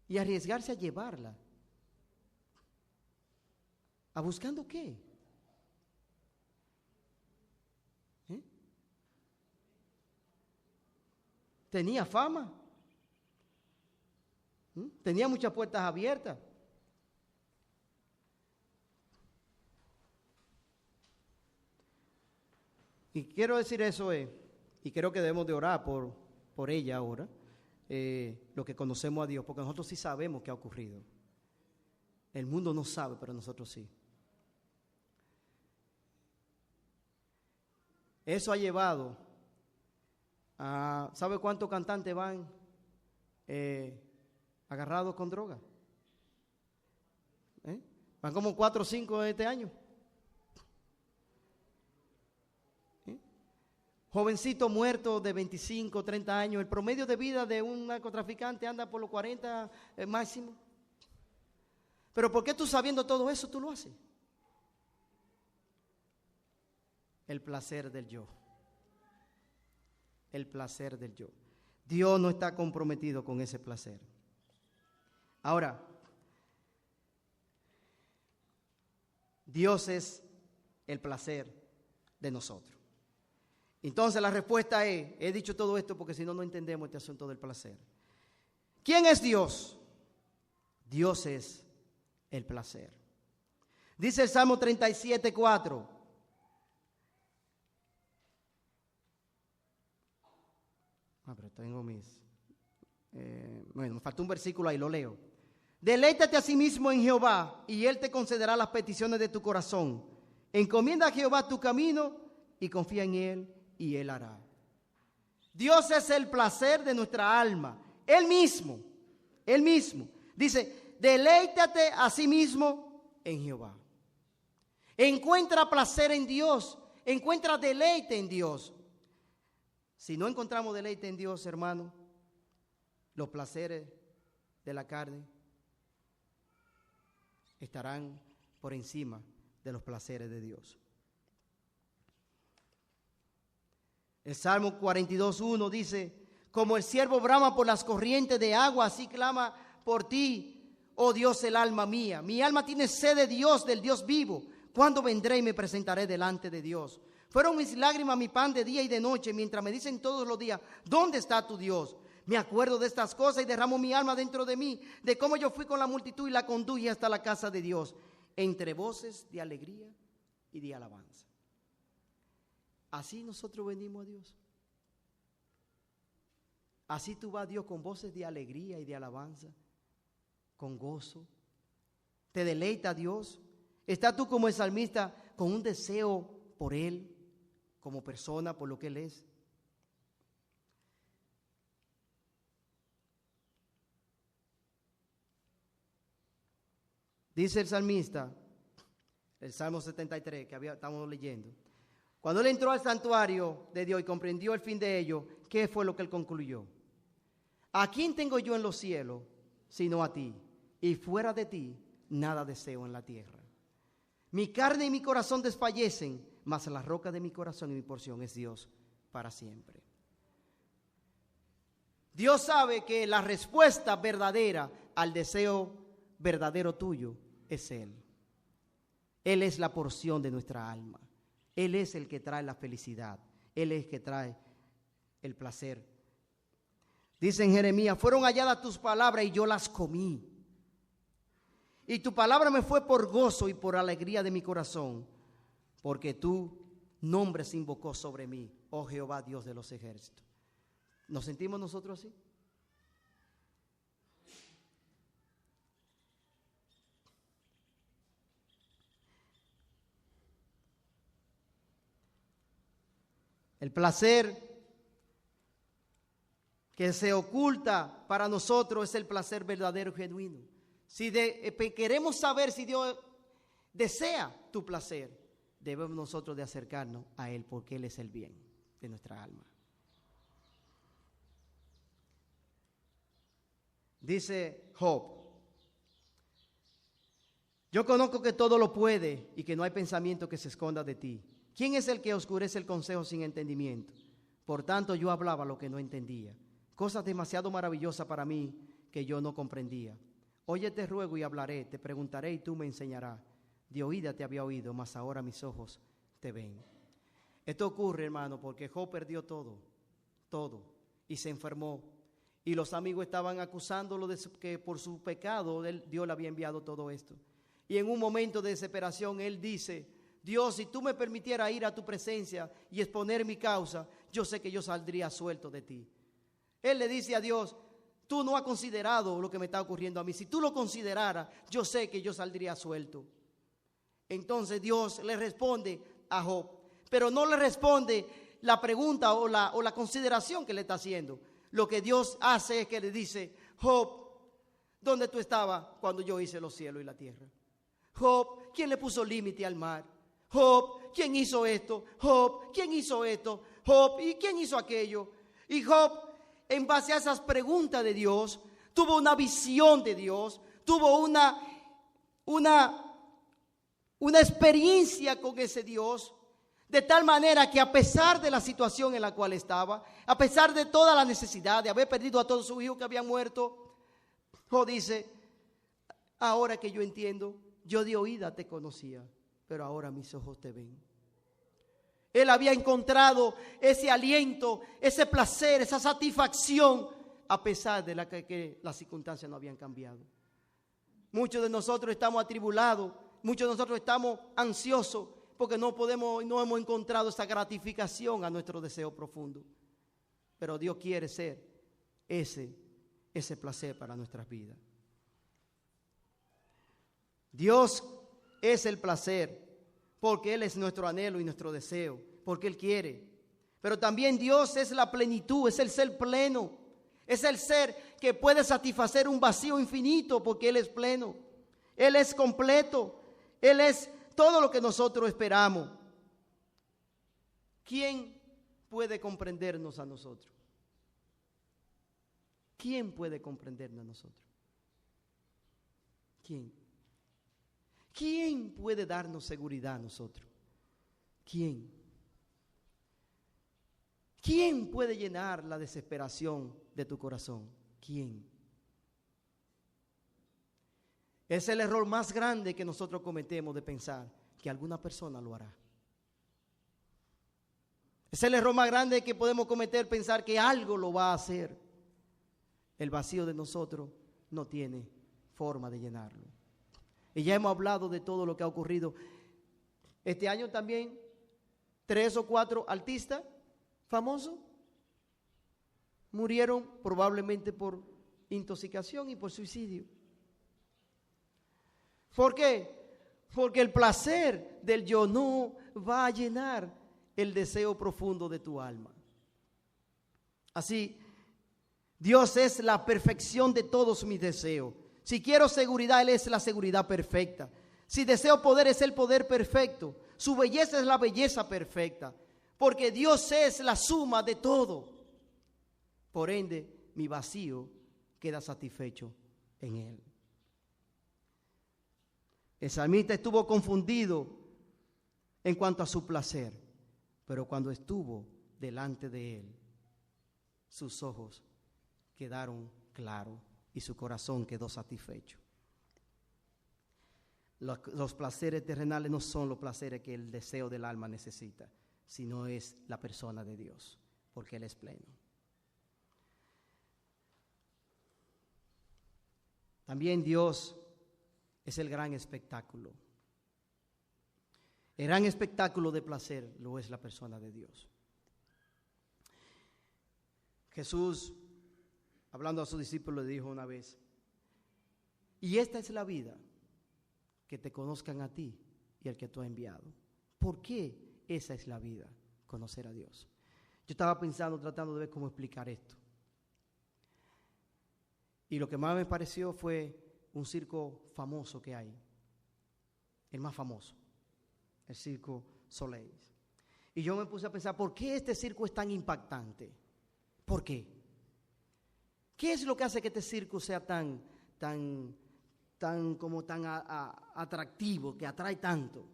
S1: Y arriesgarse a llevarla. ¿A buscando qué? Tenía fama. Tenía muchas puertas abiertas. Y quiero decir eso, y creo que debemos de orar por ella ahora, lo que conocemos a Dios, porque nosotros sí sabemos qué ha ocurrido. El mundo no sabe, pero nosotros sí. Eso ha llevado a, ¿sabe cuántos cantantes van agarrados con droga? Van como 4 o 5 este año. Jovencito muerto de 25, 30 años. El promedio de vida de un narcotraficante anda por los 40 máximo. Pero ¿por qué tú, sabiendo todo eso, tú lo haces? El placer del yo. El placer del yo. Dios no está comprometido con ese placer. Ahora, Dios es el placer de nosotros. Entonces la respuesta es, he dicho todo esto porque si no, no entendemos este asunto del placer. ¿Quién es Dios? Dios es el placer. Dice el Salmo 37:4. Pero tengo bueno, me faltó un versículo ahí, lo leo. Deleítate a sí mismo en Jehová y Él te concederá las peticiones de tu corazón. Encomienda a Jehová tu camino y confía en Él y Él hará. Dios es el placer de nuestra alma. Él mismo. Él mismo. Dice, deleítate a sí mismo en Jehová. Encuentra placer en Dios. Encuentra deleite en Dios. Si no encontramos deleite en Dios, hermano, los placeres de la carne estarán por encima de los placeres de Dios. El Salmo 42:1 dice, como el ciervo brama por las corrientes de agua, así clama por ti, oh Dios, el alma mía. Mi alma tiene sed de Dios, del Dios vivo. ¿Cuándo vendré y me presentaré delante de Dios? Fueron mis lágrimas mi pan de día y de noche, mientras me dicen todos los días, ¿dónde está tu Dios? Me acuerdo de estas cosas y derramo mi alma dentro de mí, de cómo yo fui con la multitud y la conduje hasta la casa de Dios, entre voces de alegría y de alabanza. Así nosotros venimos a Dios. Así tú vas a Dios con voces de alegría y de alabanza, con gozo. Te deleita Dios. Estás tú como el salmista con un deseo por Él, como persona, por lo que Él es. Dice el salmista, el Salmo 73 que estamos leyendo, cuando él entró al santuario de Dios y comprendió el fin de ello, ¿qué fue lo que él concluyó? ¿A quién tengo yo en los cielos sino a ti? Y fuera de ti nada deseo en la tierra. Mi carne y mi corazón desfallecen, mas la roca de mi corazón y mi porción es Dios para siempre. Dios sabe que la respuesta verdadera al deseo verdadero tuyo es Él. Él es la porción de nuestra alma. Él es el que trae la felicidad. Él es el que trae el placer. Dice en Jeremías, fueron halladas tus palabras y yo las comí. Y tu palabra me fue por gozo y por alegría de mi corazón, porque tu nombre se invocó sobre mí, oh Jehová, Dios de los ejércitos. ¿Nos sentimos nosotros así? El placer que se oculta para nosotros es el placer verdadero y genuino. Si queremos saber si Dios desea tu placer, debemos nosotros de acercarnos a Él, porque Él es el bien de nuestra alma. Dice Job, yo conozco que todo lo puede y que no hay pensamiento que se esconda de ti. ¿Quién es el que oscurece el consejo sin entendimiento? Por tanto, yo hablaba lo que no entendía, cosas demasiado maravillosas para mí que yo no comprendía. Oye, te ruego y hablaré, te preguntaré y tú me enseñarás. De oída te había oído, mas ahora mis ojos te ven. Esto ocurre, hermano, porque Job perdió todo, y se enfermó. Y los amigos estaban acusándolo de que por su pecado Dios le había enviado todo esto. Y en un momento de desesperación él dice, Dios, si tú me permitieras ir a tu presencia y exponer mi causa, yo sé que yo saldría suelto de ti. Él le dice a Dios, tú no has considerado lo que me está ocurriendo a mí. Si tú lo consideraras, yo sé que yo saldría suelto. Entonces Dios le responde a Job, pero no le responde la pregunta o la consideración que le está haciendo. Lo que Dios hace es que le dice, Job, ¿dónde tú estabas cuando yo hice los cielos y la tierra? Job, ¿quién le puso límite al mar? Job, ¿quién hizo esto? Job, ¿quién hizo esto? Job, ¿y quién hizo aquello? Y Job, en base a esas preguntas de Dios, tuvo una visión de Dios, tuvo una experiencia con ese Dios, de tal manera que a pesar de la situación en la cual estaba, a pesar de toda la necesidad de haber perdido a todos sus hijos que habían muerto, Job dice, ahora que yo entiendo, yo de oída te conocía, pero ahora mis ojos te ven. Él había encontrado ese aliento, ese placer, esa satisfacción, a pesar de que las circunstancias no habían cambiado. Muchos de nosotros estamos atribulados, muchos de nosotros estamos ansiosos, porque no hemos encontrado esa gratificación a nuestro deseo profundo. Pero Dios quiere ser ese placer para nuestras vidas. Dios es el placer, porque Él es nuestro anhelo y nuestro deseo, porque Él quiere. Pero también Dios es la plenitud, es el ser pleno. Es el ser que puede satisfacer un vacío infinito porque Él es pleno. Él es completo. Él es todo lo que nosotros esperamos. ¿Quién puede comprendernos a nosotros? ¿Quién puede comprendernos a nosotros? ¿Quién? ¿Quién puede darnos seguridad a nosotros? ¿Quién? ¿Quién puede llenar la desesperación de tu corazón? ¿Quién? Es el error más grande que nosotros cometemos de pensar que alguna persona lo hará. Es el error más grande que podemos cometer, pensar que algo lo va a hacer. El vacío de nosotros no tiene forma de llenarlo. Y ya hemos hablado de todo lo que ha ocurrido. Este año también 3 o 4 artistas famosos murieron probablemente por intoxicación y por suicidio. ¿Por qué? Porque el placer del yo no va a llenar el deseo profundo de tu alma. Así, Dios es la perfección de todos mis deseos. Si quiero seguridad, Él es la seguridad perfecta. Si deseo poder, es el poder perfecto. Su belleza es la belleza perfecta. Porque Dios es la suma de todo. Por ende, mi vacío queda satisfecho en Él. El salmista estuvo confundido en cuanto a su placer, pero cuando estuvo delante de Él, sus ojos quedaron claros y su corazón quedó satisfecho. Los placeres terrenales no son los placeres que el deseo del alma necesita, sino es la persona de Dios, porque Él es pleno. También Dios es el gran espectáculo. El gran espectáculo de placer lo es la persona de Dios. Jesús, hablando a sus discípulos, le dijo una vez: y esta es la vida, que te conozcan a ti y al que tú has enviado. ¿Por qué esa es la vida? Conocer a Dios. Yo estaba pensando, tratando de ver cómo explicar esto. Y lo que más me pareció fue un circo famoso que hay, el más famoso, el Circo Soleil. Y yo me puse a pensar, ¿por qué este circo es tan impactante? ¿Por qué? ¿Qué es lo que hace que este circo sea tan atractivo, que atrae tanto?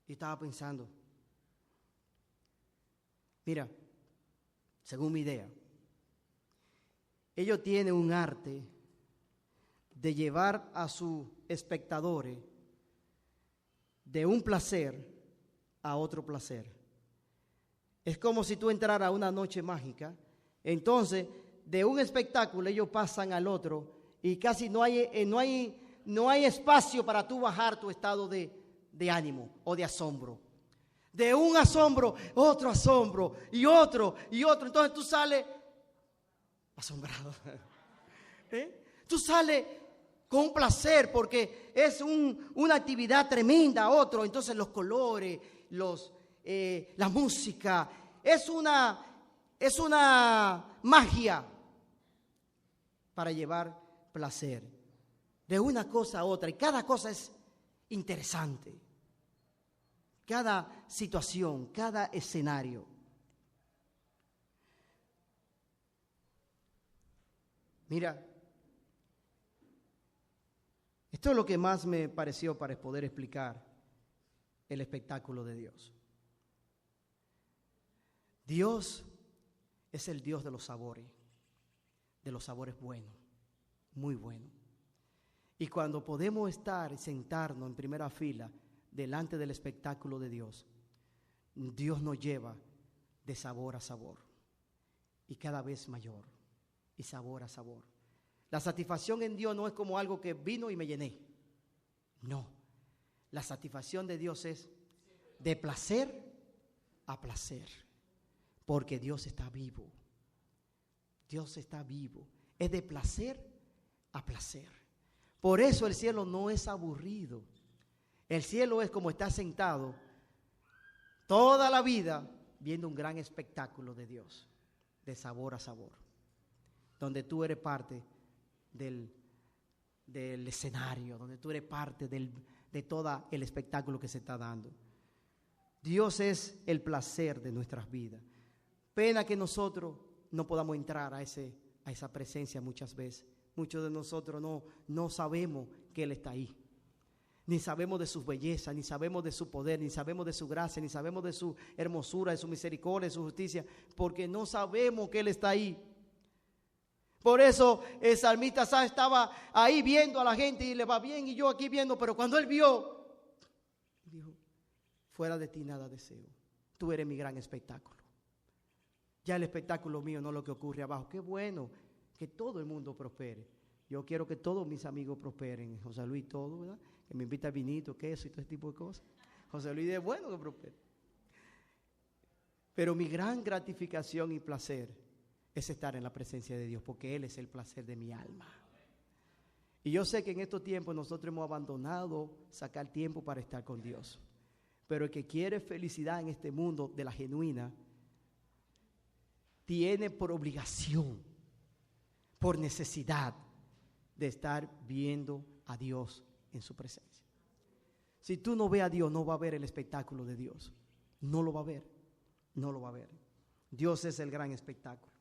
S1: Y estaba pensando, mira, según mi idea, ellos tienen un arte de llevar a sus espectadores de un placer a otro placer. Es como si tú entraras a una noche mágica, entonces de un espectáculo ellos pasan al otro y casi no hay espacio para tú bajar tu estado de ánimo o de asombro. De un asombro, otro asombro y otro. Entonces tú sales asombrado. Tú sales con un placer porque es una actividad tremenda. Otro, entonces los colores, la música, es una magia para llevar placer de una cosa a otra, y cada cosa es interesante, cada situación, cada escenario. Mira, esto es lo que más me pareció para poder explicar el espectáculo de Dios. Dios es el Dios de los sabores buenos, muy buenos. Y cuando podemos estar y sentarnos en primera fila delante del espectáculo de Dios, Dios nos lleva de sabor a sabor y cada vez mayor, y sabor a sabor. La satisfacción en Dios no es como algo que vino y me llené. No, la satisfacción de Dios es de placer a placer, porque Dios está vivo. Dios está vivo. Es de placer a placer. Por eso el cielo no es aburrido. El cielo es como estar sentado toda la vida viendo un gran espectáculo de Dios, de sabor a sabor, donde tú eres parte del escenario, donde tú eres parte de todo el espectáculo que se está dando. Dios es el placer de nuestras vidas. Pena que nosotros no podamos entrar a esa presencia muchas veces. Muchos de nosotros no sabemos que Él está ahí. Ni sabemos de su belleza, ni sabemos de su poder, ni sabemos de su gracia, ni sabemos de su hermosura, de su misericordia, de su justicia, porque no sabemos que Él está ahí. Por eso el salmista estaba ahí viendo a la gente y le va bien y yo aquí viendo, pero cuando él vio, dijo, fuera de ti nada deseo, tú eres mi gran espectáculo. Ya el espectáculo mío no es lo que ocurre abajo. Qué bueno que todo el mundo prospere. Yo quiero que todos mis amigos prosperen. José Luis todo, ¿verdad? Que me invita a vinito, queso y todo ese tipo de cosas. José Luis es bueno que prospere. Pero mi gran gratificación y placer es estar en la presencia de Dios, porque Él es el placer de mi alma. Y yo sé que en estos tiempos nosotros hemos abandonado sacar tiempo para estar con Dios. Pero el que quiere felicidad en este mundo de la genuina, tiene por obligación, por necesidad, de estar viendo a Dios en su presencia. Si tú no ves a Dios, no va a ver el espectáculo de Dios. No lo va a ver, no lo va a ver. Dios es el gran espectáculo.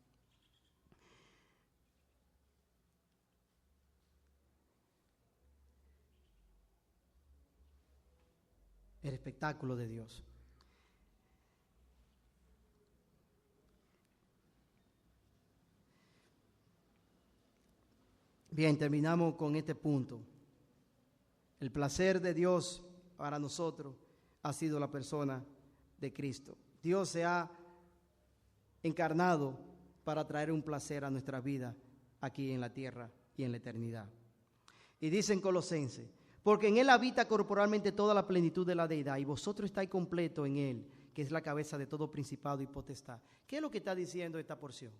S1: El espectáculo de Dios. Bien, terminamos con este punto. El placer de Dios para nosotros ha sido la persona de Cristo. Dios se ha encarnado para traer un placer a nuestra vida aquí en la tierra y en la eternidad. Y dice en Colosenses, porque en Él habita corporalmente toda la plenitud de la deidad y vosotros estáis completos en Él, que es la cabeza de todo principado y potestad. ¿Qué es lo que está diciendo esta porción?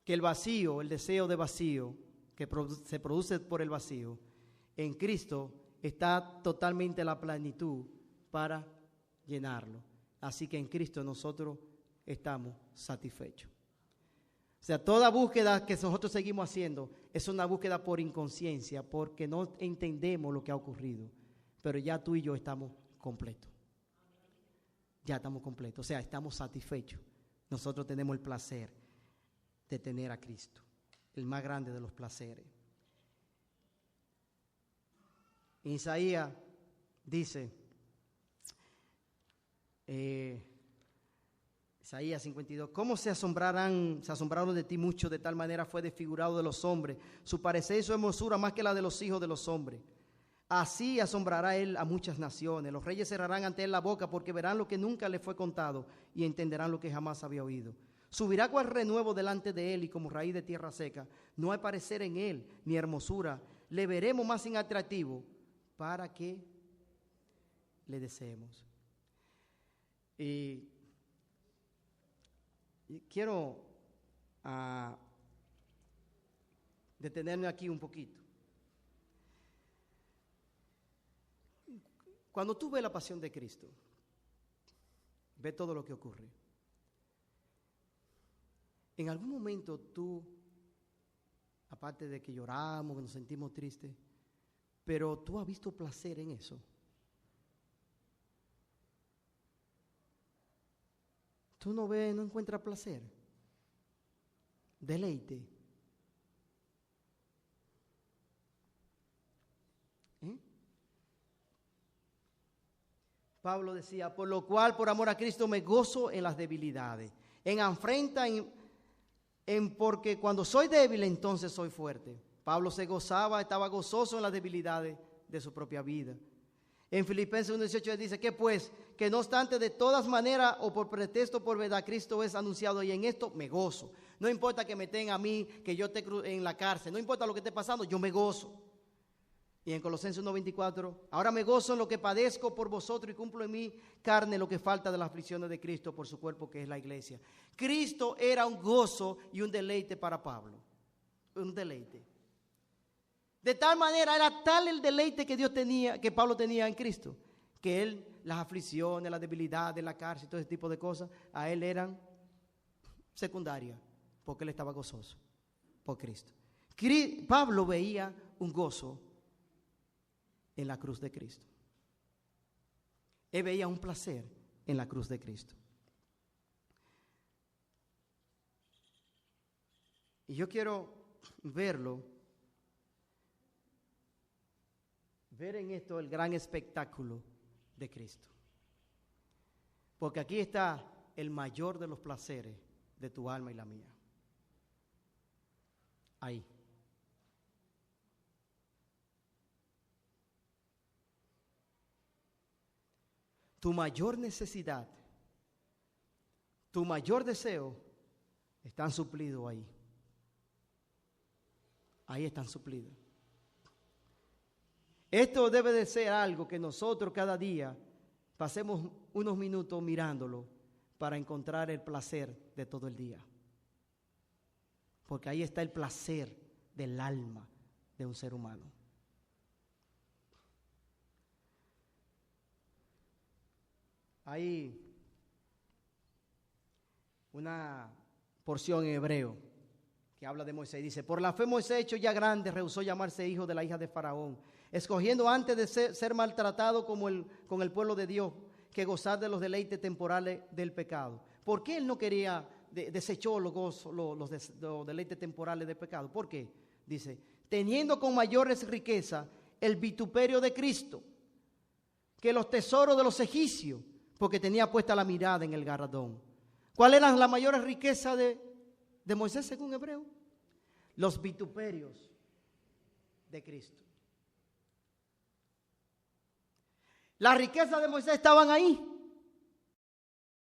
S1: Que el vacío, el deseo de vacío que se produce por el vacío, en Cristo está totalmente la plenitud para llenarlo. Así que en Cristo nosotros estamos satisfechos. O sea, toda búsqueda que nosotros seguimos haciendo es una búsqueda por inconsciencia, porque no entendemos lo que ha ocurrido. Pero ya tú y yo estamos completos. Ya estamos completos, o sea, estamos satisfechos. Nosotros tenemos el placer de tener a Cristo, el más grande de los placeres. En Isaías dice, Isaías 52, ¿cómo se asombraron de ti mucho? De tal manera fue desfigurado de los hombres, su parecer y su hermosura más que la de los hijos de los hombres. Así asombrará él a muchas naciones, los reyes cerrarán ante él la boca porque verán lo que nunca les fue contado y entenderán lo que jamás había oído. Subirá cual renuevo delante de él y como raíz de tierra seca. No hay parecer en él ni hermosura. Le veremos más sin atractivo para que le deseemos. Y quiero detenerme aquí un poquito. Cuando tú ves la pasión de Cristo, ves todo lo que ocurre. En algún momento tú, aparte de que lloramos, que nos sentimos tristes, pero tú has visto placer en eso. Tú no ves, no encuentras placer, deleite. Pablo decía, por lo cual, por amor a Cristo, me gozo en las debilidades, en afrenta, porque cuando soy débil, entonces soy fuerte. Pablo se gozaba, estaba gozoso en las debilidades de su propia vida. En Filipenses 1:18 dice, que pues, que no obstante de todas maneras o por pretexto por verdad, Cristo es anunciado y en esto me gozo. No importa que me tengan a mí, que yo esté en la cárcel, no importa lo que esté pasando, yo me gozo. Y en Colosenses 1:24, ahora me gozo en lo que padezco por vosotros y cumplo en mi carne lo que falta de las aflicciones de Cristo por su cuerpo que es la iglesia. Cristo era un gozo y un deleite para Pablo. Un deleite. De tal manera era tal el deleite que Pablo tenía en Cristo, que él, las aflicciones, la debilidad de la cárcel, todo ese tipo de cosas, a él eran secundarias, porque él estaba gozoso por Cristo. Pablo veía un gozo en la cruz de Cristo. Él veía un placer en la cruz de Cristo. Y yo quiero ver en esto el gran espectáculo de Cristo. Porque aquí está el mayor de los placeres de tu alma y la mía. Ahí. Tu mayor necesidad, tu mayor deseo, están suplidos ahí. Ahí están suplidos. Esto debe de ser algo que nosotros cada día pasemos unos minutos mirándolo para encontrar el placer de todo el día. Porque ahí está el placer del alma de un ser humano. Hay una porción en hebreo que habla de Moisés. Dice: por la fe Moisés, hecho ya grande, rehusó llamarse hijo de la hija de Faraón, escogiendo antes de ser maltratado con el pueblo de Dios que gozar de los deleites temporales del pecado. ¿Por qué él no quería, desechó los deleites temporales del pecado? ¿Por qué? Dice: teniendo con mayores riquezas el vituperio de Cristo que los tesoros de los egipcios, porque tenía puesta la mirada en el galardón. ¿Cuáles eran las mayores riquezas de Moisés según Hebreo? Los vituperios de Cristo. Las riquezas de Moisés estaban ahí.